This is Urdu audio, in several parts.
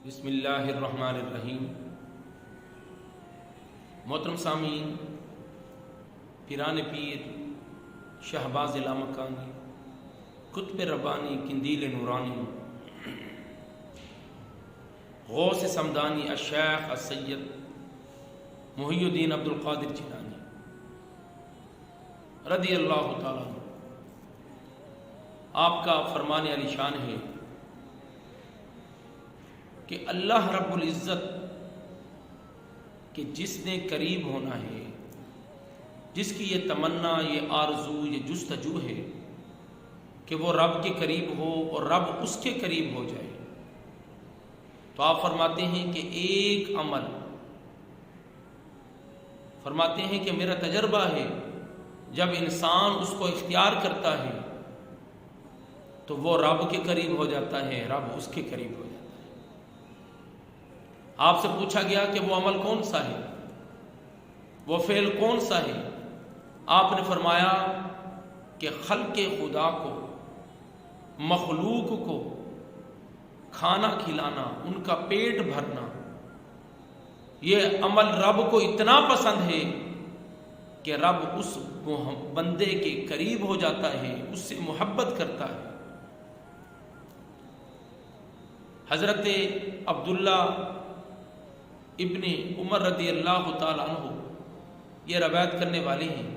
بسم اللہ الرحمن الرحیم۔ محترم سامعین، پیران پیر شہباز لامکانی، قطب ربانی قندیل نورانی، غوث سمدانی الشیخ السید محی الدین عبد القادر جیلانی رضی اللہ تعالیٰ عنہ، آپ کا فرمان علی شان ہے کہ اللہ رب العزت کہ جس نے قریب ہونا ہے، جس کی یہ تمنا، یہ آرزو، یہ جستجو ہے کہ وہ رب کے قریب ہو اور رب اس کے قریب ہو جائے، تو آپ فرماتے ہیں کہ ایک عمل، فرماتے ہیں کہ میرا تجربہ ہے جب انسان اس کو اختیار کرتا ہے تو وہ رب کے قریب ہو جاتا ہے، رب اس کے قریب ہو جاتا ہے۔ آپ سے پوچھا گیا کہ وہ عمل کون سا ہے، وہ فعل کون سا ہے؟ آپ نے فرمایا کہ خلق خدا کو، مخلوق کو کھانا کھلانا، ان کا پیٹ بھرنا، یہ عمل رب کو اتنا پسند ہے کہ رب اس بندے کے قریب ہو جاتا ہے، اس سے محبت کرتا ہے۔ حضرت عبداللہ ابن عمر رضی اللہ تعالیٰ عنہ یہ روایت کرنے والے ہیں،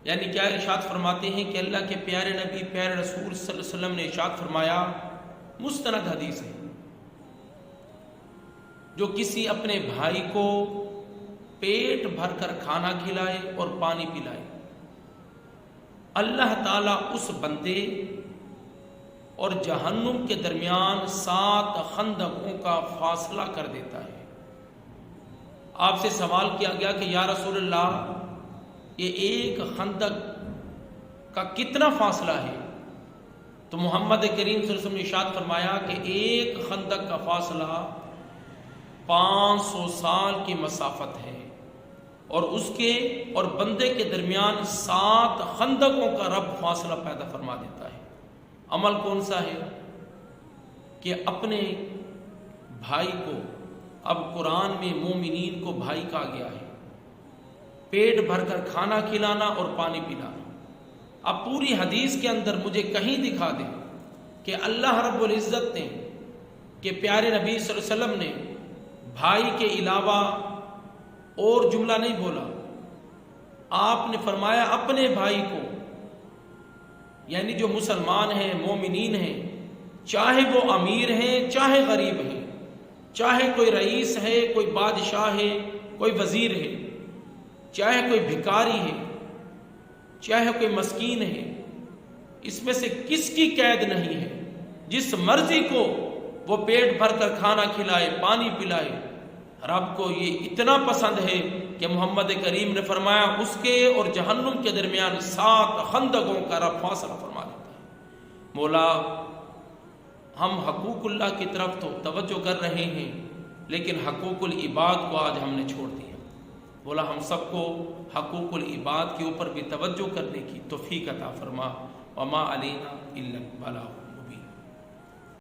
یعنی کیا ارشاد فرماتے ہیں کہ اللہ کے پیارے نبی، پیارے رسول صلی اللہ علیہ وسلم نے ارشاد فرمایا، مستند حدیث ہے، جو کسی اپنے بھائی کو پیٹ بھر کر کھانا کھلائے اور پانی پلائے، اللہ تعالیٰ اس بندے اور جہنم کے درمیان 7 خندقوں کا فاصلہ کر دیتا ہے۔ آپ سے سوال کیا گیا کہ یا رسول اللہ، یہ ایک خندق کا کتنا فاصلہ ہے؟ تو محمد کریم صلی اللہ علیہ وسلم نے ارشاد فرمایا کہ ایک خندق کا فاصلہ 500 سال کی مسافت ہے، اور اس کے اور بندے کے درمیان 7 خندقوں کا رب فاصلہ پیدا فرما دیتا ہے۔ عمل کون سا ہے؟ کہ اپنے بھائی کو، اب قرآن میں مومنین کو بھائی کہا گیا ہے، پیٹ بھر کر کھانا کھلانا اور پانی پلانا۔ اب پوری حدیث کے اندر مجھے کہیں دکھا دیں کہ اللہ رب العزت نے، کہ پیارے نبی صلی اللہ علیہ وسلم نے بھائی کے علاوہ اور جملہ نہیں بولا، آپ نے فرمایا اپنے بھائی کو، یعنی جو مسلمان ہیں، مومنین ہیں، چاہے وہ امیر ہیں چاہے غریب ہیں، چاہے کوئی رئیس ہے، کوئی بادشاہ ہے، کوئی وزیر ہے، چاہے کوئی بھکاری ہے، چاہے کوئی مسکین ہے، اس میں سے کس کی قید نہیں ہے، جس مرضی کو وہ پیٹ بھر کر کھانا کھلائے، پانی پلائے۔ رب کو یہ اتنا پسند ہے کہ محمد کریم نے فرمایا اس کے اور جہنم کے درمیان 7 خندقوں کا رب فاصلہ فرما دیتا ہے۔ مولا، ہم حقوق اللہ کی طرف تو توجہ کر رہے ہیں، لیکن حقوق العباد کو آج ہم نے چھوڑ دیا۔ مولا، ہم سب کو حقوق العباد کے اوپر بھی توجہ کرنے کی توفیق عطا فرما۔ وما علینا الا البلاغ۔